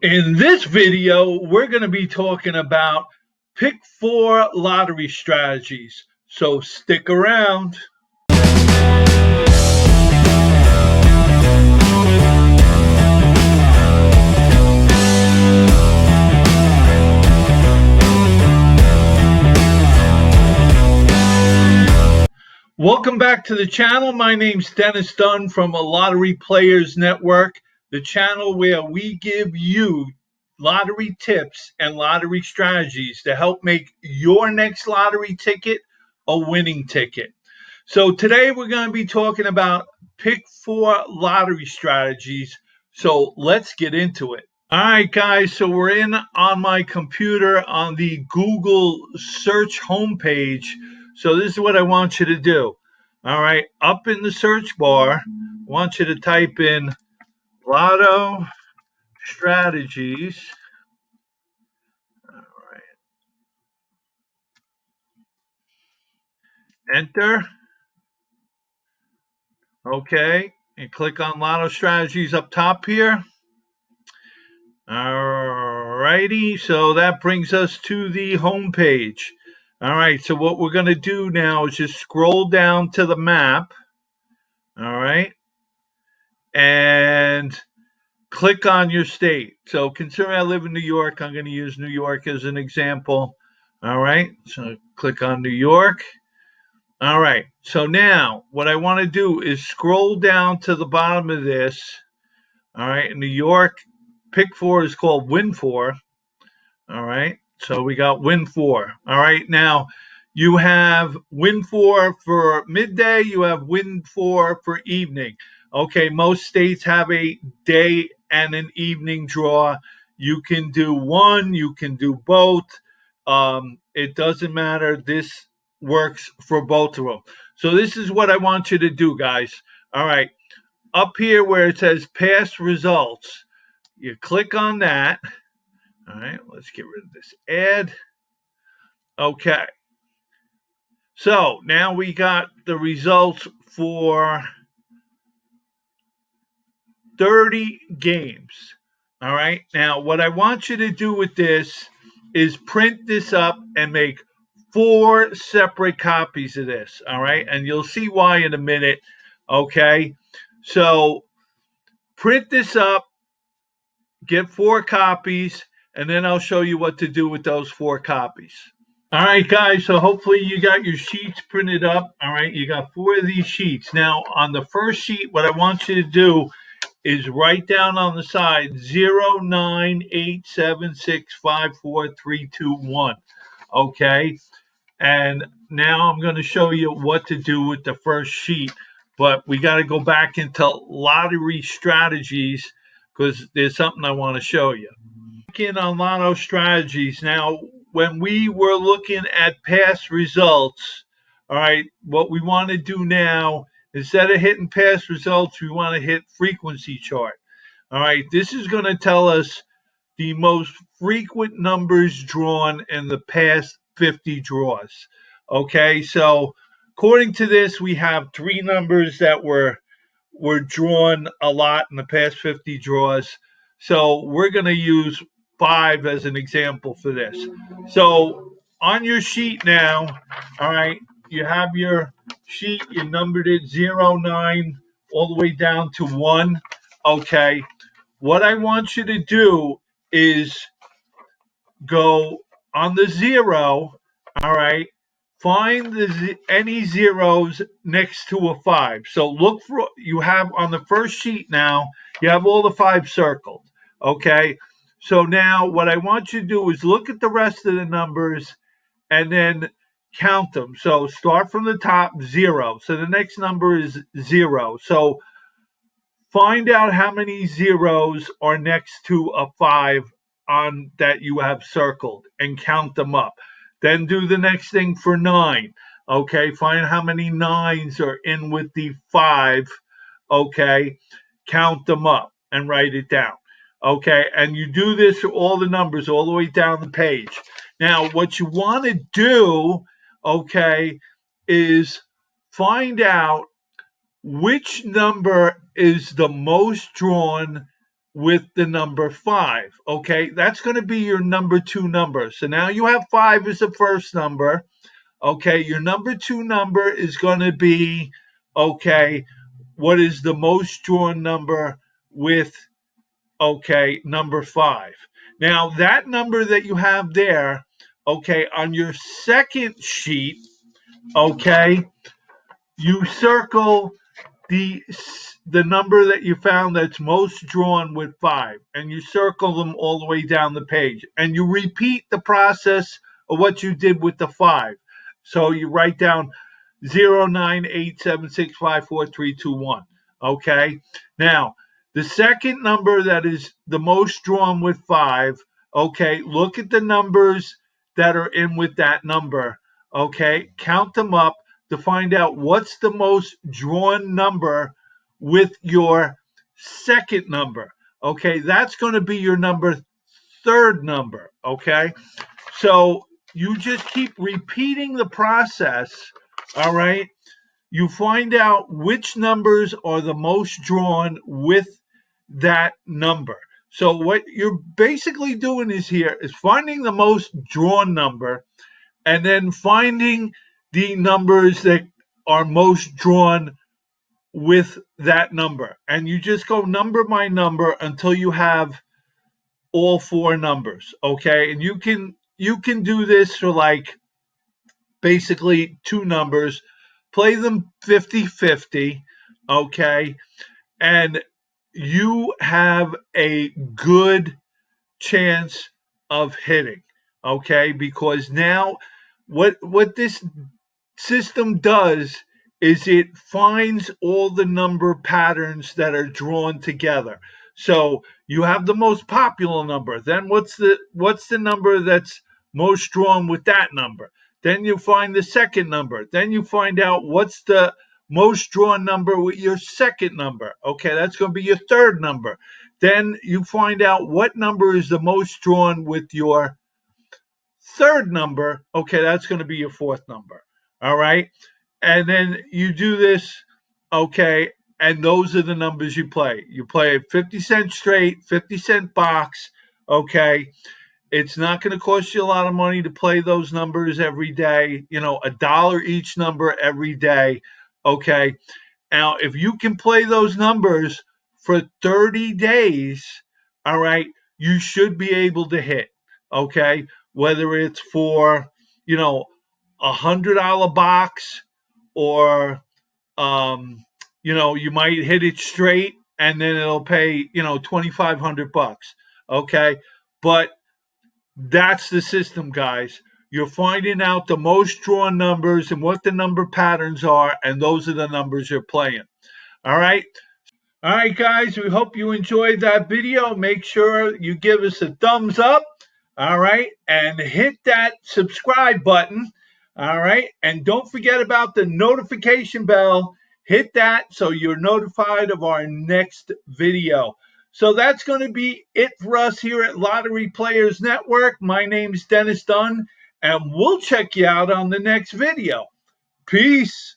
In this video, we're going to be talking about pick four lottery strategies. So stick around. Welcome back to the channel. My name's Dennis Dunn from a Lottery Players Network, the channel where we give you lottery tips and lottery strategies to help make your next lottery ticket a winning ticket. So today we're going to be talking about pick four lottery strategies. So let's get into it. All right, guys. So we're in on my computer on the Google search homepage. So this is what I want you to do. All right, up in the search bar, I want you to type in lotto strategies. All right, enter. Okay, and click on lotto strategies up top here. All righty, so that brings us to the home page. All right, so what we're going to do now is just scroll down to the map. All right, and click on your state. So considering I live in New York, I'm going to use New York as an example. All right, so click on New York. All right, so now what I want to do is scroll down to the bottom of this. All right, New York pick four is called win four. All right, so we got win four. All right, now you have win four for midday, you have win four for evening. Okay, most states have a day and an evening draw. You can do one, you can do both. It doesn't matter. This works for both of them. So this is what I want you to do, guys. All right, up here where it says past results, you click on that. All right, let's get rid of this ad. Okay. So now we got the results for 30 games. All right. Now, what I want you to do with this is print this up and make 4 separate copies of this. All right. And you'll see why in a minute. Okay. So print this up, get 4 copies, and then I'll show you what to do with those 4 copies. All right, guys, so hopefully you got your sheets printed up. All right, you got 4 of these sheets. Now, on the first sheet, what I want you to do is write down on the side 09876543221. Okay, and now I'm going to show you what to do with the first sheet. But we got to go back into lottery strategies because there's something I want to show you. In on lotto strategies. Now, when we were looking at past results, all right, what we want to do now, instead of hitting past results, we want to hit frequency chart. All right, this is going to tell us the most frequent numbers drawn in the past 50 draws. Okay, so according to this, we have 3 numbers that were drawn a lot in the past 50 draws. So we're going to use 5 as an example for this. So on your sheet now, all right, you have your sheet, you numbered it 0, 9, all the way down to 1. Okay, what I want you to do is go on the 0, all right, find any zeros next to a 5. So look for, you have on the first sheet now, you have all the 5 circled. Okay. So now what I want you to do is look at the rest of the numbers and then count them. So start from the top, 0. So the next number is 0. So find out how many zeros are next to a 5 on that you have circled and count them up. Then do the next thing for 9. Okay, find how many 9s are in with the 5. Okay, count them up and write it down. Okay, and you do this for all the numbers all the way down the page. Now, what you want to do, okay, is find out which number is the most drawn with the number 5. Okay, that's going to be your number 2 number. So now you have 5 as the first number. Okay, your number 2 number is going to be, okay, what is the most drawn number with, okay, number 5. Now, that number that you have there, okay, on your second sheet, okay, you circle the the number that you found that's most drawn with 5, and you circle them all the way down the page, and you repeat the process of what you did with the 5. So you write down 09876543321. Okay, now the second number that is the most drawn with 5, okay, look at the numbers that are in with that number. Okay, count them up to find out what's the most drawn number with your second number. Okay, that's going to be your third number. Okay, so you just keep repeating the process. All right, you find out which numbers are the most drawn with that number. So what you're basically doing is finding the most drawn number, and then finding the numbers that are most drawn with that number. And you just go number by number until you have all 4 numbers. Okay, and you can do this for like basically 2 numbers, play them 50-50. Okay, and you have a good chance of hitting. Okay, because now what this system does is it finds all the number patterns that are drawn together. So you have the most popular number. Then what's the number that's most drawn with that number? Then you find the second number. Then you find out what's the most drawn number with your second number. Okay, that's going to be your third number. Then you find out what number is the most drawn with your third number. Okay, that's going to be your fourth number. All right. And then you do this. Okay. And those are the numbers you play. You play a 50-cent straight, 50-cent box. Okay. It's not going to cost you a lot of money to play those numbers every day, $1 each number every day. Okay. Now, if you can play those numbers for 30 days, all right, you should be able to hit. Okay. Whether it's for, $100 box, or, you might hit it straight and then it'll pay, 2,500 bucks. Okay. But that's the system, guys. You're finding out the most drawn numbers and what the number patterns are, and those are the numbers you're playing. All right. All right, guys. We hope you enjoyed that video. Make sure you give us a thumbs up. All right. And hit that subscribe button. All right. And don't forget about the notification bell. Hit that so you're notified of our next video. So that's going to be it for us here at Lottery Players Network. My name's Dennis Dunn, and we'll check you out on the next video. Peace.